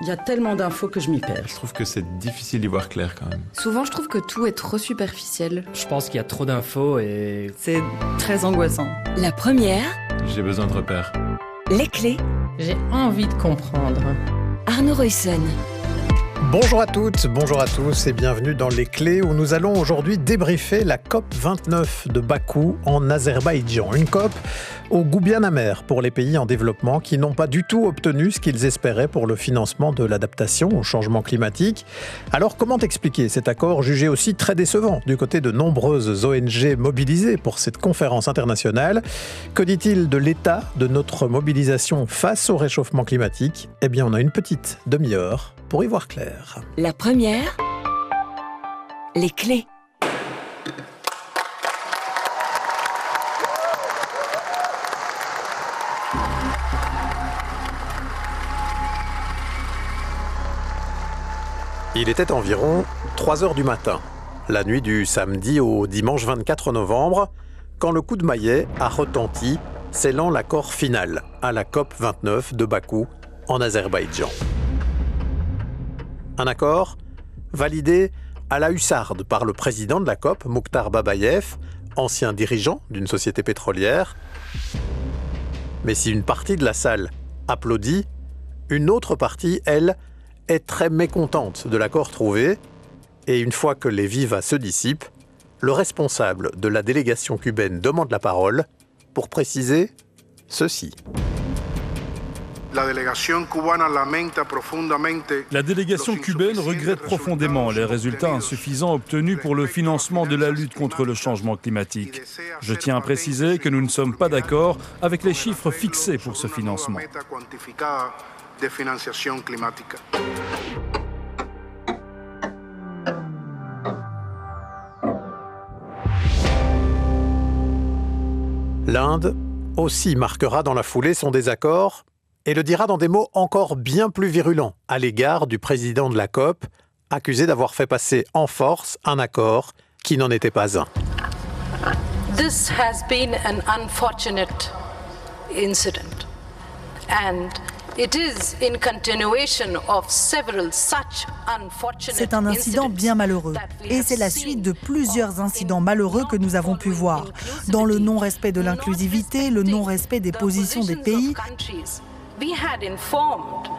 Il y a tellement d'infos que je m'y perds. Je trouve que c'est difficile d'y voir clair quand même. Souvent, je trouve que tout est trop superficiel. Je pense qu'il y a trop d'infos et... C'est très angoissant. La première, J'ai besoin de repères. les clés. J'ai envie de comprendre. Arnaud Roysson. Bonjour à toutes, bonjour à tous et bienvenue dans Les Clés où nous allons aujourd'hui débriefer la COP29 de Bakou en Azerbaïdjan. Une COP au goût bien amer pour les pays en développement qui n'ont pas du tout obtenu ce qu'ils espéraient pour le financement de l'adaptation au changement climatique. Alors comment expliquer cet accord jugé aussi très décevant du côté de nombreuses ONG mobilisées pour cette conférence internationale? Que dit-il de l'état de notre mobilisation face au réchauffement climatique? Eh bien on a une petite demi-heure pour y voir clair. La première, les clés. Il était environ 3 heures du matin, la nuit du samedi au dimanche 24 novembre, quand le coup de maillet a retenti, scellant l'accord final à la COP29 de Bakou en Azerbaïdjan. Un accord validé à la hussarde par le président de la COP, Mukhtar Babayev, ancien dirigeant d'une société pétrolière. Mais si une partie de la salle applaudit, une autre partie, elle, est très mécontente de l'accord trouvé. Et une fois que les vivas se dissipent, le responsable de la délégation cubaine demande la parole pour préciser ceci. La délégation cubaine regrette profondément les résultats insuffisants obtenus pour le financement de la lutte contre le changement climatique. Je tiens à préciser que nous ne sommes pas d'accord avec les chiffres fixés pour ce financement. L'Inde aussi marquera dans la foulée son désaccord et le dira dans des mots encore bien plus virulents à l'égard du président de la COP, accusé d'avoir fait passer en force un accord qui n'en était pas un. This has been an unfortunate incident, and it is in continuation of several such unfortunate. C'est un incident bien malheureux et c'est la suite de plusieurs incidents malheureux que nous avons pu voir dans le non-respect de l'inclusivité, le non-respect des positions des pays. We had informed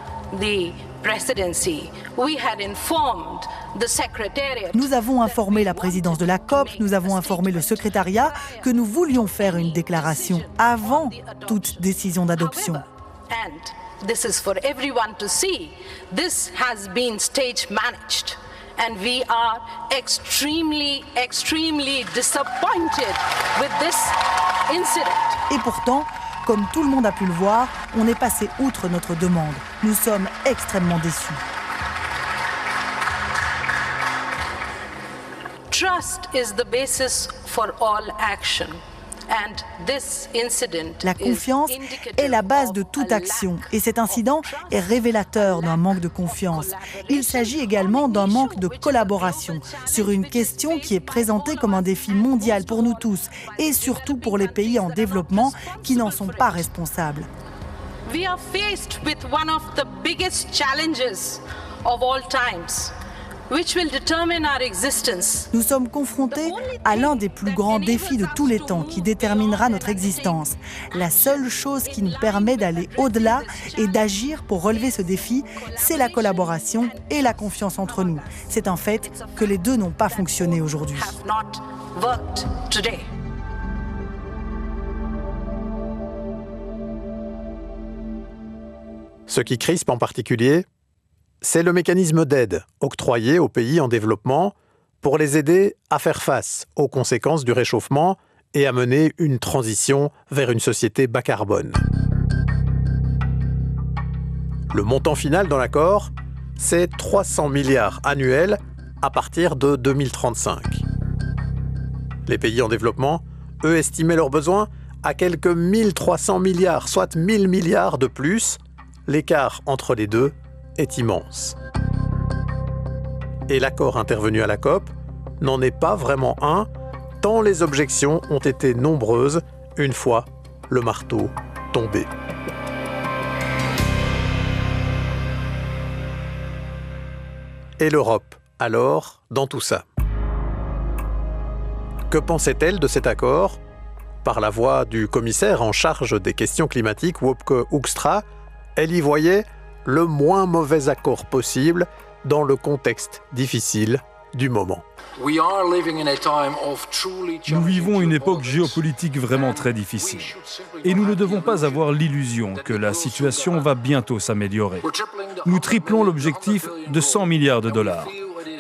the presidency, we had informed the secretariat. Nous avons informé la présidence de la COP, nous avons informé le secrétariat que nous voulions faire une déclaration avant toute décision d'adoption. And this is for everyone to see. This has been stage managed. And we are extremely disappointed with this incident. Et pourtant, comme tout le monde a pu le voir, on est passé outre notre demande. Nous sommes extrêmement déçus. Trust is the basis for all action. And this incident La confiance est la base de toute action et cet incident est révélateur d'un manque de confiance. Il s'agit également d'un manque de collaboration sur une question qui est présentée comme un défi mondial pour nous tous et surtout pour les pays en développement qui n'en sont pas responsables. We are faced with one of the biggest challenges of all times, which will determine our existence. Nous sommes confrontés à l'un des plus grands défis de tous les temps qui déterminera notre existence. La seule chose qui nous permet d'aller au-delà et d'agir pour relever ce défi, c'est la collaboration et la confiance entre nous. C'est un fait que les deux n'ont pas fonctionné aujourd'hui. Have not worked today. Ce qui crispe en particulier, c'est le mécanisme d'aide octroyé aux pays en développement pour les aider à faire face aux conséquences du réchauffement et à mener une transition vers une société bas carbone. Le montant final dans l'accord, c'est 300 milliards annuels à partir de 2035. Les pays en développement, eux, estimaient leurs besoins à quelques 1300 milliards, soit 1000 milliards de plus. L'écart entre les deux est immense. Et l'accord intervenu à la COP n'en est pas vraiment un, tant les objections ont été nombreuses une fois le marteau tombé. Et l'Europe, alors, dans tout ça? Que pensait-elle de cet accord? Par la voix du commissaire en charge des questions climatiques, Wopke Hoekstra, elle y voyait le moins mauvais accord possible dans le contexte difficile du moment. Nous vivons une époque géopolitique vraiment très difficile. Et nous ne devons pas avoir l'illusion que la situation va bientôt s'améliorer. Nous triplons l'objectif de 100 milliards de dollars.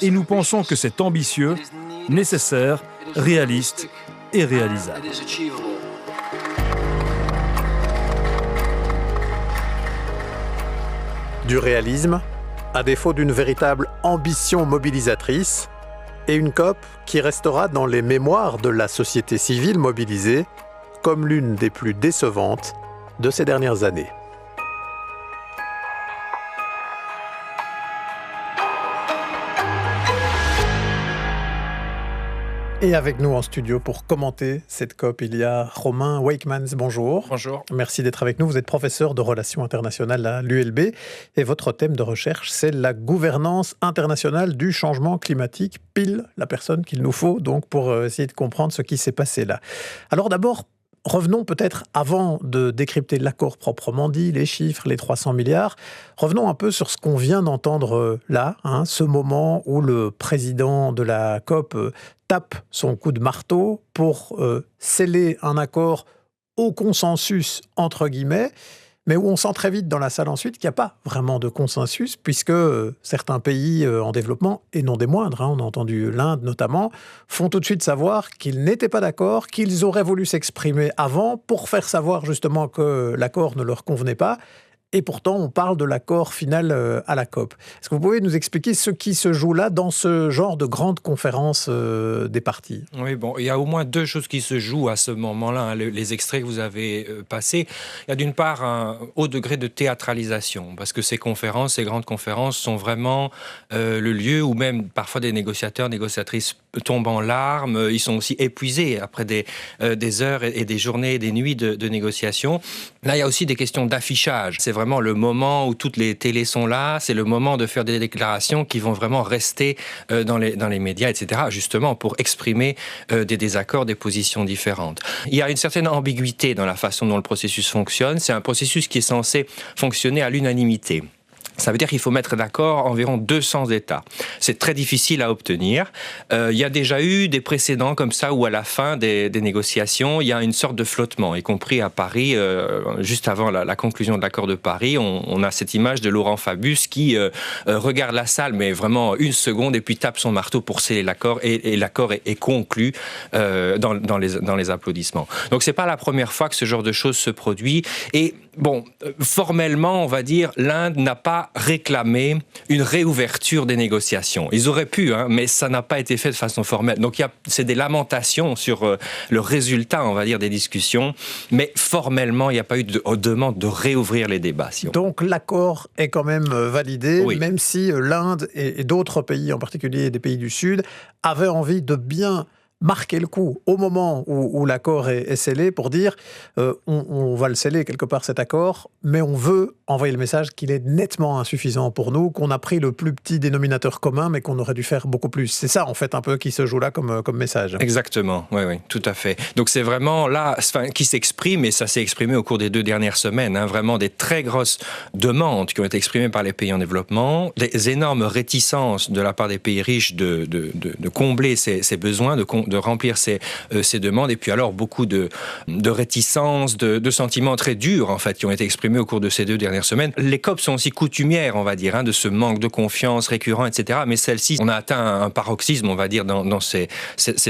Et nous pensons que c'est ambitieux, nécessaire, réaliste et réalisable. Du réalisme, à défaut d'une véritable ambition mobilisatrice, et une COP qui restera dans les mémoires de la société civile mobilisée comme l'une des plus décevantes de ces dernières années. Et avec nous en studio pour commenter cette COP, il y a Romain Wakeman. Bonjour. Bonjour. Merci d'être avec nous. Vous êtes professeur de relations internationales à l'ULB et votre thème de recherche, c'est la gouvernance internationale du changement climatique. Pile la personne qu'il nous faut donc pour essayer de comprendre ce qui s'est passé là. Alors d'abord, revenons peut-être, avant de décrypter l'accord proprement dit, les chiffres, les 300 milliards, revenons un peu sur ce qu'on vient d'entendre là, ce moment où le président de la COP tape son coup de marteau pour sceller un accord au consensus, entre guillemets, mais où on sent très vite dans la salle ensuite qu'il n'y a pas vraiment de consensus, puisque certains pays en développement, et non des moindres, on a entendu l'Inde notamment, font tout de suite savoir qu'ils n'étaient pas d'accord, qu'ils auraient voulu s'exprimer avant pour faire savoir justement que l'accord ne leur convenait pas. Et pourtant, on parle de l'accord final à la COP. Est-ce que vous pouvez nous expliquer ce qui se joue là dans ce genre de grande conférence des partis? Oui, bon, il y a au moins deux choses qui se jouent à ce moment-là. Les extraits que vous avez passés. Il y a d'une part un haut degré de théâtralisation, parce que ces conférences, ces grandes conférences sont vraiment le lieu où même parfois des négociateurs, négociatrices tombent en larmes. Ils sont aussi épuisés après des heures et des journées et des nuits de négociations. Là, il y a aussi des questions d'affichage. C'est vraiment le moment où toutes les télés sont là. C'est le moment de faire des déclarations qui vont vraiment rester dans les médias, etc., justement pour exprimer des désaccords, des positions différentes. Il y a une certaine ambiguïté dans la façon dont le processus fonctionne. C'est un processus qui est censé fonctionner à l'unanimité. Ça veut dire qu'il faut mettre d'accord environ 200 États. C'est très difficile à obtenir. Il y a déjà eu des précédents comme ça où à la fin des négociations, il y a une sorte de flottement, y compris à Paris, juste avant la conclusion de l'accord de Paris. On a cette image de Laurent Fabius qui regarde la salle, mais vraiment une seconde, et puis tape son marteau pour sceller l'accord, et l'accord est conclu dans les applaudissements. Donc c'est pas la première fois que ce genre de choses se produit. Et bon, formellement, on va dire, l'Inde n'a pas réclamé une réouverture des négociations. Ils auraient pu, mais ça n'a pas été fait de façon formelle. Donc c'est des lamentations sur le résultat, on va dire, des discussions, mais formellement, il n'y a pas eu de demande de réouvrir les débats. Donc l'accord est quand même validé, oui. Même si l'Inde et d'autres pays, en particulier des pays du Sud, avaient envie de bien marquer le coup au moment où l'accord est scellé pour dire on va le sceller quelque part cet accord, mais on veut envoyer le message qu'il est nettement insuffisant pour nous, qu'on a pris le plus petit dénominateur commun, mais qu'on aurait dû faire beaucoup plus. C'est ça en fait un peu qui se joue là comme message. Exactement, oui, tout à fait. Donc c'est vraiment là qui s'exprime, et ça s'est exprimé au cours des 2 dernières semaines, vraiment des très grosses demandes qui ont été exprimées par les pays en développement, des énormes réticences de la part des pays riches de combler ces besoins, de remplir ces demandes, et puis alors beaucoup de réticences, de sentiments très durs en fait qui ont été exprimés au cours de ces 2 dernières semaines. Les COP sont aussi coutumières, on va dire, de ce manque de confiance récurrent, etc. Mais celle-ci, on a atteint un paroxysme, on va dire, dans ces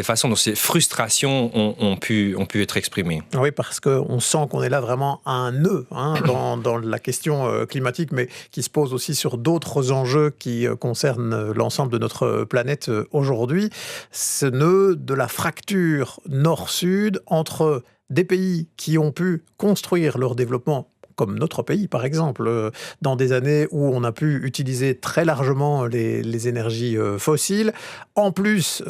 façons, dont ces frustrations ont pu être exprimées. Oui, parce qu'on sent qu'on est là vraiment à un nœud dans la question climatique, mais qui se pose aussi sur d'autres enjeux qui concernent l'ensemble de notre planète aujourd'hui. Ce nœud de la fracture nord-sud entre des pays qui ont pu construire leur développement, comme notre pays par exemple, dans des années où on a pu utiliser très largement les énergies fossiles. En plus,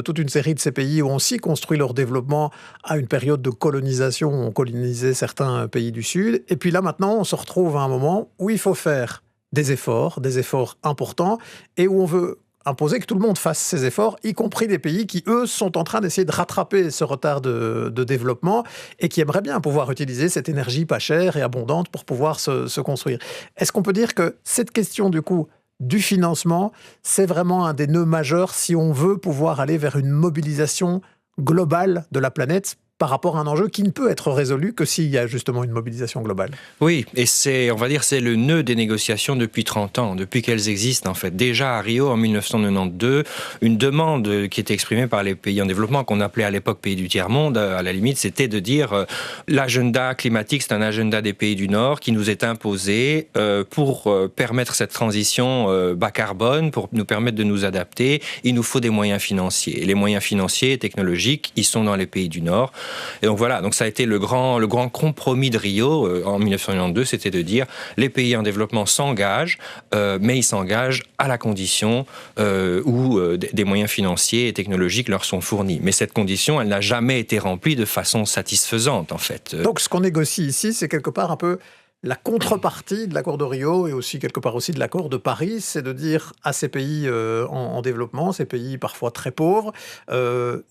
toute une série de ces pays ont aussi construit leur développement à une période de colonisation, on colonisait certains pays du Sud. Et puis là maintenant, on se retrouve à un moment où il faut faire des efforts importants, et où on veut imposer que tout le monde fasse ces efforts, y compris des pays qui, eux, sont en train d'essayer de rattraper ce retard de développement et qui aimeraient bien pouvoir utiliser cette énergie pas chère et abondante pour pouvoir se construire. Est-ce qu'on peut dire que cette question, du coup, du financement, c'est vraiment un des nœuds majeurs si on veut pouvoir aller vers une mobilisation globale de la planète par rapport à un enjeu qui ne peut être résolu que s'il y a justement une mobilisation globale? Oui, et c'est le nœud des négociations depuis 30 ans, depuis qu'elles existent en fait. Déjà à Rio en 1992, une demande qui était exprimée par les pays en développement, qu'on appelait à l'époque pays du tiers-monde, à la limite, c'était de dire l'agenda climatique, c'est un agenda des pays du Nord qui nous est imposé pour permettre cette transition bas carbone, pour nous permettre de nous adapter. Il nous faut des moyens financiers. Et les moyens financiers et technologiques, ils sont dans les pays du Nord. Et donc voilà, donc ça a été le grand compromis de Rio en 1992, c'était de dire les pays en développement s'engagent, mais ils s'engagent à la condition où des moyens financiers et technologiques leur sont fournis. Mais cette condition, elle n'a jamais été remplie de façon satisfaisante en fait. Donc ce qu'on négocie ici, c'est quelque part un peu la contrepartie de l'accord de Rio et aussi quelque part aussi de l'accord de Paris, c'est de dire à ces pays en développement, ces pays parfois très pauvres,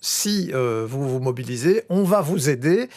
si vous vous mobilisez, on va vous aider.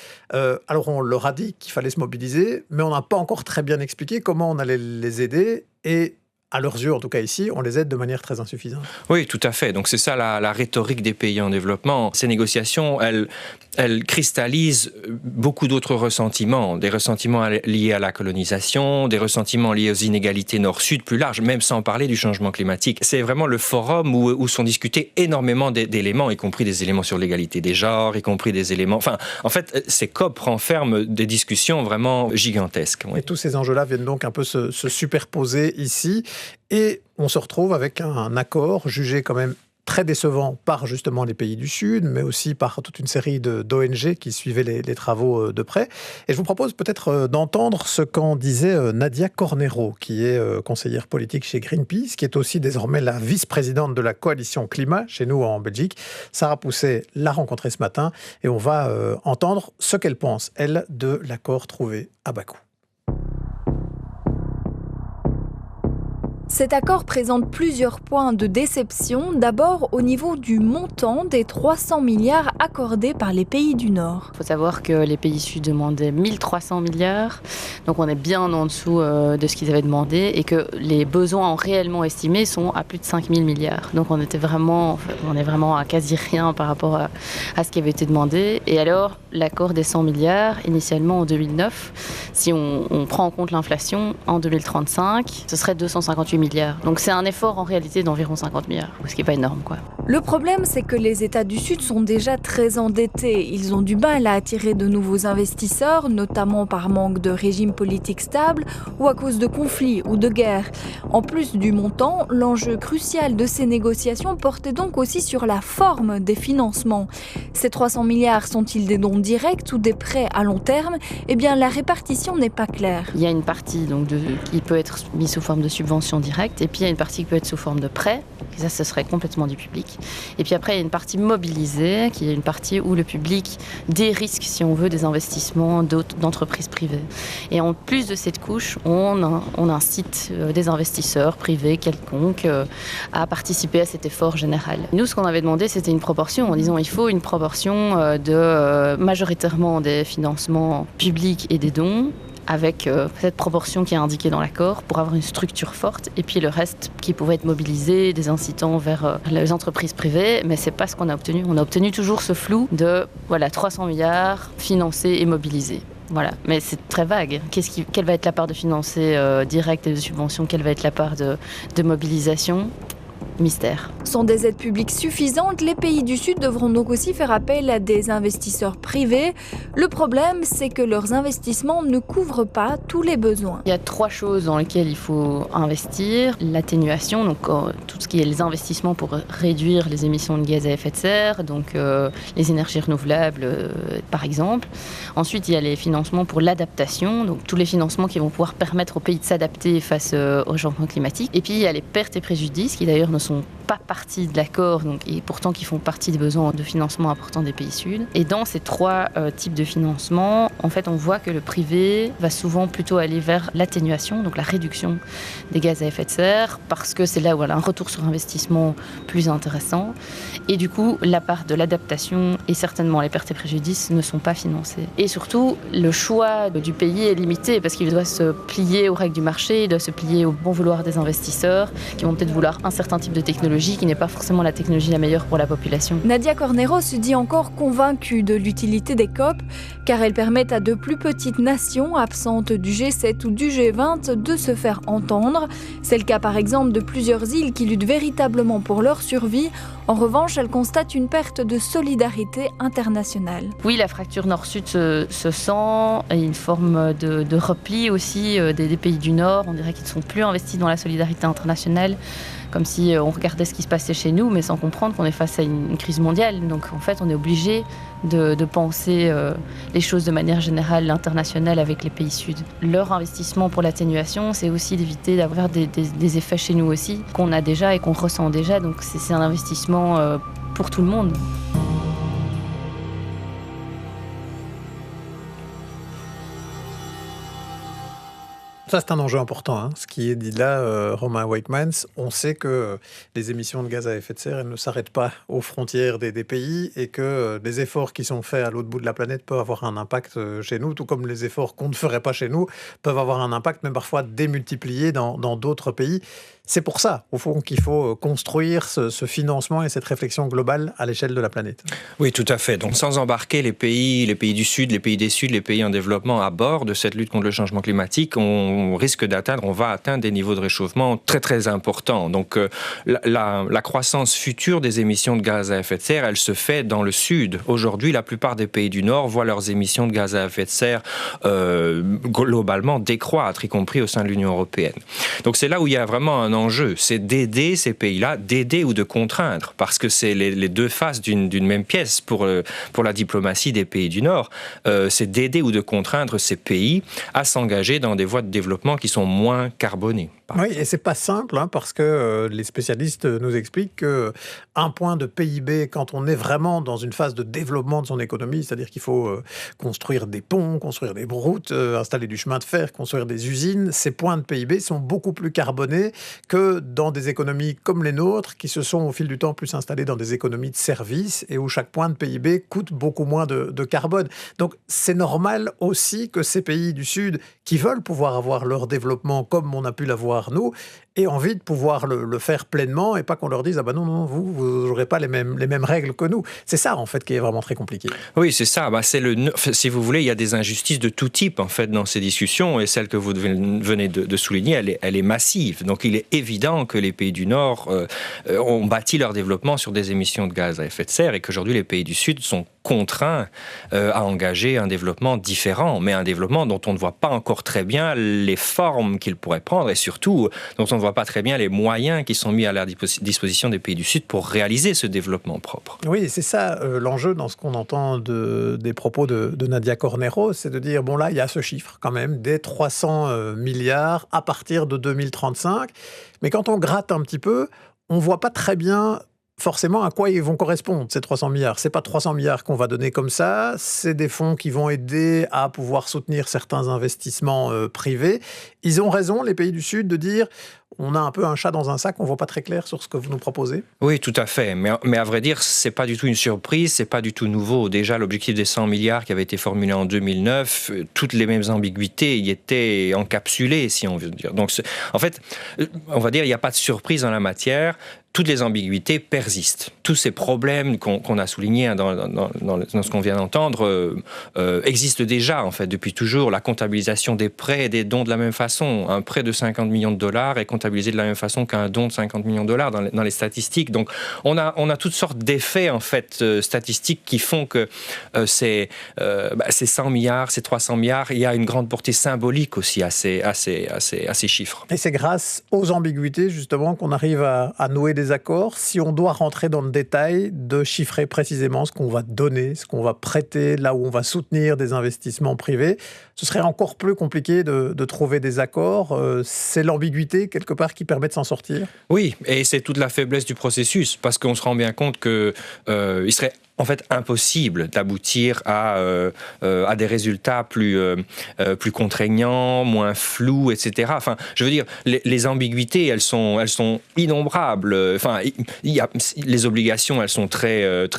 Alors on leur a dit qu'il fallait se mobiliser, mais on n'a pas encore très bien expliqué comment on allait les aider et à leurs yeux, en tout cas ici, on les aide de manière très insuffisante. Oui, tout à fait. Donc c'est ça la rhétorique des pays en développement. Ces négociations, elles cristallisent beaucoup d'autres ressentiments. Des ressentiments liés à la colonisation, des ressentiments liés aux inégalités nord-sud plus larges, même sans parler du changement climatique. C'est vraiment le forum où sont discutés énormément d'éléments, y compris des éléments sur l'égalité des genres, y compris des éléments... Enfin, en fait, ces COP renferment des discussions vraiment gigantesques. Oui. Et tous ces enjeux-là viennent donc un peu se superposer ici. Et on se retrouve avec un accord jugé quand même très décevant par justement les pays du Sud, mais aussi par toute une série d'ONG qui suivaient les travaux de près. Et je vous propose peut-être d'entendre ce qu'en disait Nadia Cornero, qui est conseillère politique chez Greenpeace, qui est aussi désormais la vice-présidente de la coalition climat chez nous en Belgique. Sarah Pousset l'a rencontrée ce matin et on va entendre ce qu'elle pense, elle, de l'accord trouvé à Bakou. Cet accord présente plusieurs points de déception, d'abord au niveau du montant des 300 milliards accordés par les pays du Nord. Il faut savoir que les pays sud demandaient 1300 milliards, donc on est bien en dessous de ce qu'ils avaient demandé et que les besoins réellement estimés sont à plus de 5000 milliards. Donc on est vraiment à quasi rien par rapport à ce qui avait été demandé. Et alors l'accord des 100 milliards, initialement en 2009, si on prend en compte l'inflation, en 2035, ce serait 258 milliards. Donc c'est un effort en réalité d'environ 50 milliards, ce qui n'est pas énorme, quoi. Le problème, c'est que les États du Sud sont déjà très endettés. Ils ont du mal à attirer de nouveaux investisseurs, notamment par manque de régime politique stable ou à cause de conflits ou de guerres. En plus du montant, l'enjeu crucial de ces négociations portait donc aussi sur la forme des financements. Ces 300 milliards sont-ils des dons directs ou des prêts à long terme ? Eh bien, la répartition n'est pas claire. Il y a une partie qui peut être mise sous forme de subvention directe, et puis il y a une partie qui peut être sous forme de prêt, et ça ce serait complètement du public. Et puis après il y a une partie mobilisée, qui est une partie où le public dérisque, si on veut, des investissements d'entreprises privées. Et en plus de cette couche, on incite des investisseurs privés quelconques à participer à cet effort général. Nous, ce qu'on avait demandé, c'était une proportion, en disant il faut une proportion de majoritairement des financements publics et des dons, avec cette proportion qui est indiquée dans l'accord pour avoir une structure forte, et puis le reste qui pouvait être mobilisé, des incitants vers les entreprises privées, mais c'est pas ce qu'on a obtenu. On a obtenu toujours ce flou de 300 milliards financés et mobilisés. Voilà, mais c'est très vague. Quelle va être la part de financé direct et de subvention? Quelle va être la part de mobilisation? Mystère. Sans des aides publiques suffisantes, les pays du Sud devront donc aussi faire appel à des investisseurs privés. Le problème, c'est que leurs investissements ne couvrent pas tous les besoins. Il y a 3 choses dans lesquelles il faut investir. L'atténuation, donc tout ce qui est les investissements pour réduire les émissions de gaz à effet de serre, donc les énergies renouvelables par exemple. Ensuite, il y a les financements pour l'adaptation, donc tous les financements qui vont pouvoir permettre aux pays de s'adapter face au changement climatique. Et puis il y a les pertes et préjudices qui d'ailleurs ne sont pas partie de l'accord, et pourtant qui font partie des besoins de financement importants des pays sud. Et dans ces 3 types de financement, en fait, on voit que le privé va souvent plutôt aller vers l'atténuation, donc la réduction des gaz à effet de serre, parce que c'est là où elle a un retour sur investissement plus intéressant. Et du coup, la part de l'adaptation et certainement les pertes et préjudices ne sont pas financées. Et surtout, le choix du pays est limité parce qu'il doit se plier aux règles du marché, il doit se plier au bon vouloir des investisseurs qui vont peut-être vouloir un certain type de technologie qui n'est pas forcément la technologie la meilleure pour la population. Nadia Cornero se dit encore convaincue de l'utilité des COP car elles permettent à de plus petites nations absentes du G7 ou du G20 de se faire entendre. C'est le cas par exemple de plusieurs îles qui luttent véritablement pour leur survie. En revanche, elle constate une perte de solidarité internationale. Oui, la fracture nord-sud se sent, et une forme de repli aussi des pays du Nord. On dirait qu'ils ne sont plus investis dans la solidarité internationale, comme si on regardait ce qui se passait chez nous, mais sans comprendre qu'on est face à une crise mondiale. Donc en fait, on est obligé de penser les choses de manière générale, internationale avec les pays sud. Leur investissement pour l'atténuation, c'est aussi d'éviter d'avoir des effets chez nous aussi, qu'on a déjà et qu'on ressent déjà. Donc c'est un investissement pour tout le monde. Ça, c'est un enjeu important, hein. Ce qui est dit là, Romain Wakemans, on sait que les émissions de gaz à effet de serre, elles ne s'arrêtent pas aux frontières des pays et que les efforts qui sont faits à l'autre bout de la planète peuvent avoir un impact chez nous, tout comme les efforts qu'on ne ferait pas chez nous peuvent avoir un impact, même parfois démultiplié dans d'autres pays. C'est pour ça, au fond, qu'il faut construire ce financement et cette réflexion globale à l'échelle de la planète. Oui, tout à fait. Donc, sans embarquer les pays du Sud, les pays des Sud, les pays en développement à bord de cette lutte contre le changement climatique, on va atteindre des niveaux de réchauffement très, très importants. Donc, la croissance future des émissions de gaz à effet de serre, elle se fait dans le Sud. Aujourd'hui, la plupart des pays du Nord voient leurs émissions de gaz à effet de serre globalement décroître, y compris au sein de l'Union européenne. Donc, c'est là où il y a vraiment un enjeu, c'est d'aider ces pays-là, d'aider ou de contraindre, parce que c'est les deux faces d'une même pièce pour la diplomatie des pays du Nord. C'est d'aider ou de contraindre ces pays à s'engager dans des voies de développement qui sont moins carbonées. Oui, et c'est pas simple, hein, parce que les spécialistes nous expliquent qu'un point de PIB, quand on est vraiment dans une phase de développement de son économie, c'est-à-dire qu'il faut construire des ponts, construire des routes, installer du chemin de fer, construire des usines, ces points de PIB sont beaucoup plus carbonés que dans des économies comme les nôtres, qui se sont au fil du temps plus installées dans des économies de services et où chaque point de PIB coûte beaucoup moins de carbone. Donc c'est normal aussi que ces pays du Sud, qui veulent pouvoir avoir leur développement comme on a pu l'avoir nous, aient envie de pouvoir le faire pleinement et pas qu'on leur dise « Ah ben non, vous n'aurez pas les mêmes règles que nous ». C'est ça, en fait, qui est vraiment très compliqué. Oui, c'est ça. Si vous voulez, il y a des injustices de tout type, en fait, dans ces discussions, et celle que vous venez de souligner, elle est massive. Donc, il est évident que les pays du Nord ont bâti leur développement sur des émissions de gaz à effet de serre et qu'aujourd'hui, les pays du Sud sont contraints à engager un développement différent, mais un développement dont on ne voit pas encore très bien les formes qu'il pourrait prendre et surtout dont on ne voit pas très bien les moyens qui sont mis à la disposition des pays du Sud pour réaliser ce développement propre. Oui, c'est ça l'enjeu dans ce qu'on entend des propos de Nadia Cornero, c'est de dire, bon là, il y a ce chiffre quand même, des 300 milliards à partir de 2035, mais quand on gratte un petit peu, on ne voit pas très bien forcément à quoi ils vont correspondre, ces 300 milliards. Ce n'est pas 300 milliards qu'on va donner comme ça, c'est des fonds qui vont aider à pouvoir soutenir certains investissements privés. Ils ont raison, les pays du Sud, de dire on a un peu un chat dans un sac, on ne voit pas très clair sur ce que vous nous proposez. Oui, tout à fait. Mais à vrai dire, ce n'est pas du tout une surprise, ce n'est pas du tout nouveau. Déjà, l'objectif des 100 milliards qui avait été formulé en 2009, toutes les mêmes ambiguïtés y étaient encapsulées, si on veut dire. Donc, en fait, on va dire, il n'y a pas de surprise en la matière. Toutes les ambiguïtés persistent. Tous ces problèmes qu'on a soulignés dans ce qu'on vient d'entendre existent déjà, en fait, depuis toujours. La comptabilisation des prêts et des dons de la même façon. Un prêt de 50 millions de dollars est comptabilisé de la même façon qu'un don de 50 millions de dollars dans les statistiques. Donc, on a toutes sortes d'effets, en fait, statistiques qui font que ces 100 milliards, ces 300 milliards, il y a une grande portée symbolique aussi à ces chiffres. Et c'est grâce aux ambiguïtés, justement, qu'on arrive à nouer des des accords, si on doit rentrer dans le détail de chiffrer précisément ce qu'on va donner, ce qu'on va prêter, là où on va soutenir des investissements privés, ce serait encore plus compliqué de trouver des accords. C'est l'ambiguïté, quelque part, qui permet de s'en sortir? Oui, et c'est toute la faiblesse du processus, parce qu'on se rend bien compte qu'il serait en fait impossible d'aboutir à des résultats plus contraignants, moins flous, etc. Enfin, je veux dire, les ambiguïtés, elles sont innombrables. Enfin, les obligations, elles sont très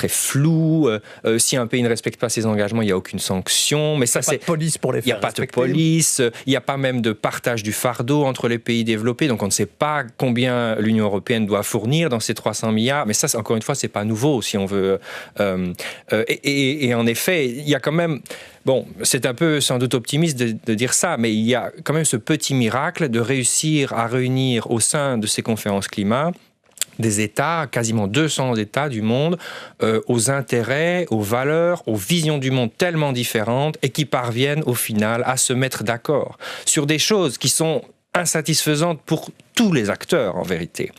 floues. Si un pays ne respecte pas ses engagements, il n'y a aucune sanction. Mais ça, il n'y a pas de police pour les faire respecter. Il n'y a pas de police. Il n'y a pas même de partage du fardeau entre les pays développés. Donc, on ne sait pas combien l'Union européenne doit fournir dans ces 300 milliards. Mais ça, encore une fois, c'est pas nouveau si on veut. Et en effet, il y a quand même... Bon, c'est un peu sans doute optimiste de dire ça, mais il y a quand même ce petit miracle de réussir à réunir au sein de ces conférences climat des États, quasiment 200 États du monde, aux intérêts, aux valeurs, aux visions du monde tellement différentes et qui parviennent au final à se mettre d'accord sur des choses qui sont insatisfaisante pour tous les acteurs, en vérité.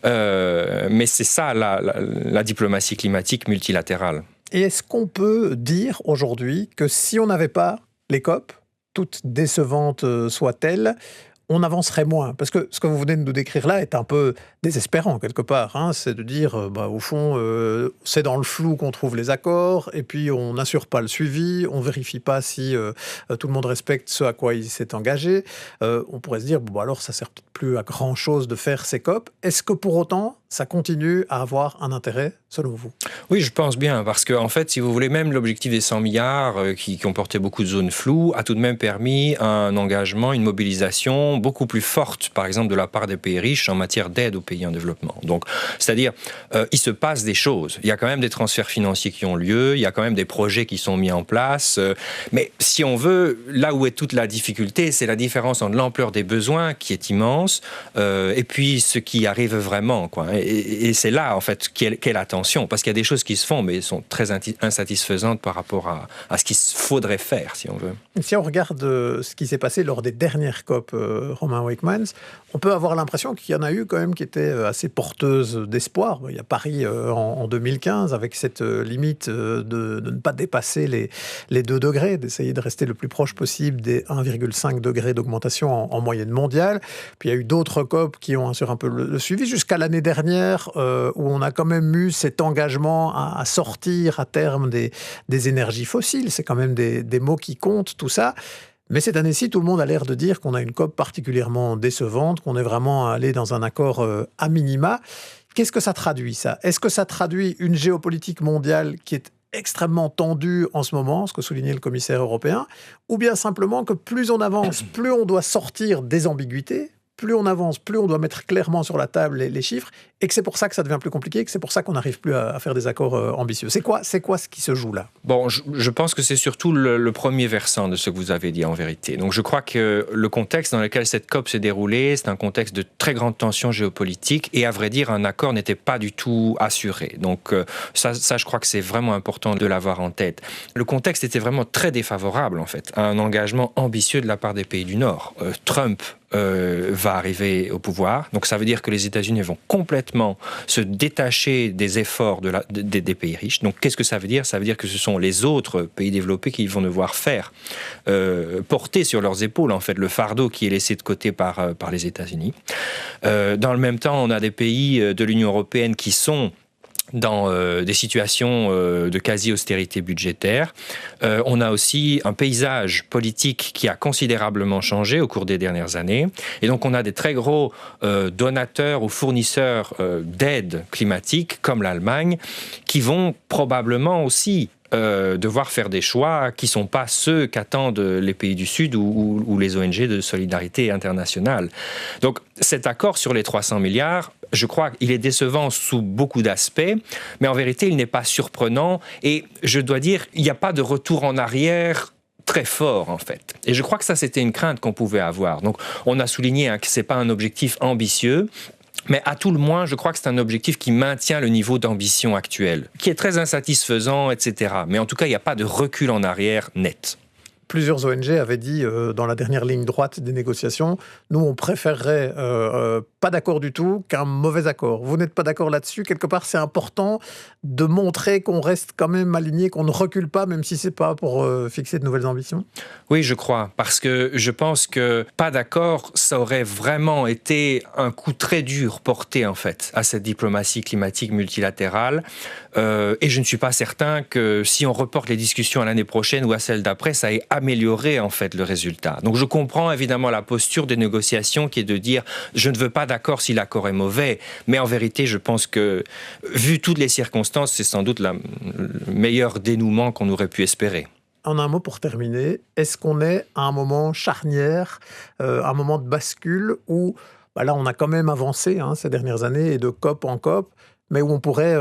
Mais c'est ça, la diplomatie climatique multilatérale. Et est-ce qu'on peut dire aujourd'hui que si on n'avait pas les COP, toutes décevantes soient-elles, on avancerait moins? Parce que ce que vous venez de nous décrire là est un peu désespérant, quelque part. Hein. C'est de dire, au fond, c'est dans le flou qu'on trouve les accords, et puis on n'assure pas le suivi, on ne vérifie pas si tout le monde respecte ce à quoi il s'est engagé. On pourrait se dire, alors ça ne sert peut-être plus à grand-chose de faire ces COP. Est-ce que pour autant, ça continue à avoir un intérêt, selon vous? Oui, je pense bien, parce qu'en fait, si vous voulez, même l'objectif des 100 milliards, qui comportait beaucoup de zones floues, a tout de même permis un engagement, une mobilisation beaucoup plus forte, par exemple, de la part des pays riches en matière d'aide aux pays en développement. Donc, c'est-à-dire, il se passe des choses. Il y a quand même des transferts financiers qui ont lieu, il y a quand même des projets qui sont mis en place. Mais si on veut, là où est toute la difficulté, c'est la différence entre l'ampleur des besoins, qui est immense, et puis ce qui arrive vraiment, quoi. Et c'est là, en fait, qu'est la tension. Parce qu'il y a des choses qui se font, mais sont très insatisfaisantes par rapport à ce qu'il faudrait faire, si on veut. Si on regarde ce qui s'est passé lors des dernières COP, Romain Wakeman, on peut avoir l'impression qu'il y en a eu quand même qui étaient assez porteuses d'espoir. Il y a Paris en 2015, avec cette limite de ne pas dépasser les 2 degrés, d'essayer de rester le plus proche possible des 1,5 degrés d'augmentation en moyenne mondiale. Puis il y a eu d'autres COP qui ont assuré un peu le suivi, jusqu'à l'année dernière, où on a quand même eu cet engagement à sortir à terme des énergies fossiles. C'est quand même des mots qui comptent, tout ça. Mais cette année-ci, tout le monde a l'air de dire qu'on a une COP particulièrement décevante, qu'on est vraiment allé dans un accord à minima. Qu'est-ce que ça traduit, ça? Est-ce que ça traduit une géopolitique mondiale qui est extrêmement tendue en ce moment, ce que soulignait le commissaire européen, ou bien simplement que plus on avance, plus on doit sortir des ambiguïtés, plus on avance, plus on doit mettre clairement sur la table les chiffres, et que c'est pour ça que ça devient plus compliqué, que c'est pour ça qu'on n'arrive plus à faire des accords ambitieux. C'est quoi ce qui se joue là? Bon, je pense que c'est surtout le premier versant de ce que vous avez dit, en vérité. Donc je crois que le contexte dans lequel cette COP s'est déroulée, c'est un contexte de très grande tension géopolitique, et à vrai dire, un accord n'était pas du tout assuré. Donc ça, je crois que c'est vraiment important de l'avoir en tête. Le contexte était vraiment très défavorable, en fait, à un engagement ambitieux de la part des pays du Nord. Trump va arriver au pouvoir. Donc ça veut dire que les États-Unis vont complètement se détacher des efforts des pays riches. Donc qu'est-ce que ça veut dire? Ça veut dire que ce sont les autres pays développés qui vont devoir faire porter sur leurs épaules, en fait, le fardeau qui est laissé de côté par les États-Unis. Dans le même temps, on a des pays de l'Union européenne qui sont dans des situations de quasi-austérité budgétaire. On a aussi un paysage politique qui a considérablement changé au cours des dernières années. Et donc, on a des très gros donateurs ou fournisseurs d'aide climatique, comme l'Allemagne, qui vont probablement aussi devoir faire des choix qui ne sont pas ceux qu'attendent les pays du Sud ou les ONG de solidarité internationale. Donc, cet accord sur les 300 milliards, je crois qu'il est décevant sous beaucoup d'aspects, mais en vérité, il n'est pas surprenant. Et je dois dire, il n'y a pas de retour en arrière très fort, en fait. Et je crois que ça, c'était une crainte qu'on pouvait avoir. Donc, on a souligné que ce n'est pas un objectif ambitieux, mais à tout le moins, je crois que c'est un objectif qui maintient le niveau d'ambition actuel, qui est très insatisfaisant, etc. Mais en tout cas, il n'y a pas de recul en arrière net. Plusieurs ONG avaient dit dans la dernière ligne droite des négociations, nous on préférerait pas d'accord du tout qu'un mauvais accord. Vous n'êtes pas d'accord là-dessus? Quelque part, c'est important de montrer qu'on reste quand même aligné, qu'on ne recule pas, même si c'est pas pour fixer de nouvelles ambitions? Oui, je crois, parce que je pense que pas d'accord, ça aurait vraiment été un coup très dur porté en fait à cette diplomatie climatique multilatérale. Et je ne suis pas certain que si on reporte les discussions à l'année prochaine ou à celle d'après, ça ait amélioré en fait le résultat. Donc je comprends évidemment la posture des négociations qui est de dire je ne veux pas d'accord si l'accord est mauvais, mais en vérité je pense que vu toutes les circonstances, c'est sans doute le meilleur dénouement qu'on aurait pu espérer. En un mot pour terminer, est-ce qu'on est à un moment charnière, un moment de bascule où là on a quand même avancé ces dernières années et de COP en COP, mais où on pourrait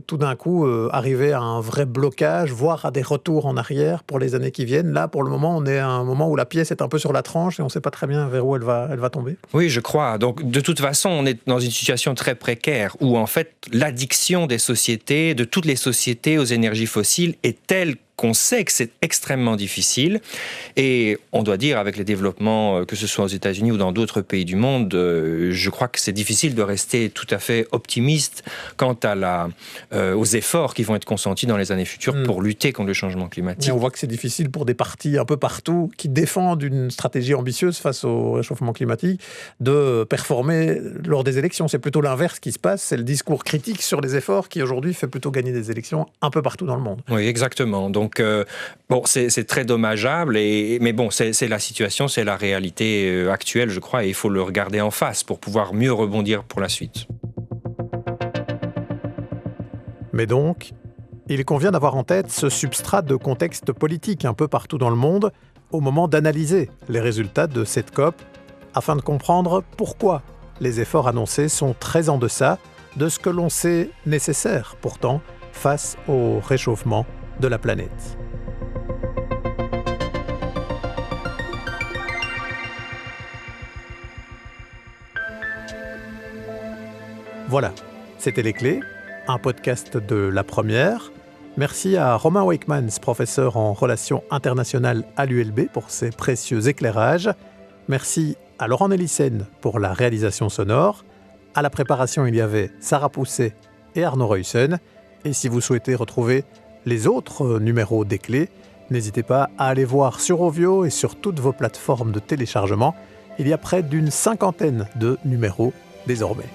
tout d'un coup arriver à un vrai blocage, voire à des retours en arrière pour les années qui viennent. Là, pour le moment, on est à un moment où la pièce est un peu sur la tranche et on ne sait pas très bien vers où elle va tomber. Oui, je crois. Donc, de toute façon, on est dans une situation très précaire où, en fait, l'addiction des sociétés, de toutes les sociétés aux énergies fossiles est telle qu'on sait que c'est extrêmement difficile. Et on doit dire, avec les développements, que ce soit aux États-Unis ou dans d'autres pays du monde, je crois que c'est difficile de rester tout à fait optimiste quant aux efforts qui vont être consentis dans les années futures pour lutter contre le changement climatique. Et on voit que c'est difficile pour des partis un peu partout qui défendent une stratégie ambitieuse face au réchauffement climatique de performer lors des élections. C'est plutôt l'inverse qui se passe. C'est le discours critique sur les efforts qui aujourd'hui fait plutôt gagner des élections un peu partout dans le monde. Oui, exactement. Donc, c'est très dommageable, mais bon, c'est la situation, c'est la réalité actuelle, je crois, et il faut le regarder en face pour pouvoir mieux rebondir pour la suite. Mais donc, il convient d'avoir en tête ce substrat de contexte politique un peu partout dans le monde au moment d'analyser les résultats de cette COP, afin de comprendre pourquoi les efforts annoncés sont très en deçà de ce que l'on sait nécessaire, pourtant, face au réchauffement de la planète. Voilà, c'était Les Clés, un podcast de La Première. Merci à Romain Wakeman, professeur en relations internationales à l'ULB, pour ses précieux éclairages. Merci à Laurent Nélissen pour la réalisation sonore. À la préparation, il y avait Sarah Pousset et Arnaud Reussen. Et si vous souhaitez retrouver les autres numéros des Clés, n'hésitez pas à aller voir sur Ovio et sur toutes vos plateformes de téléchargement. Il y a près d'une 50aine de numéros désormais.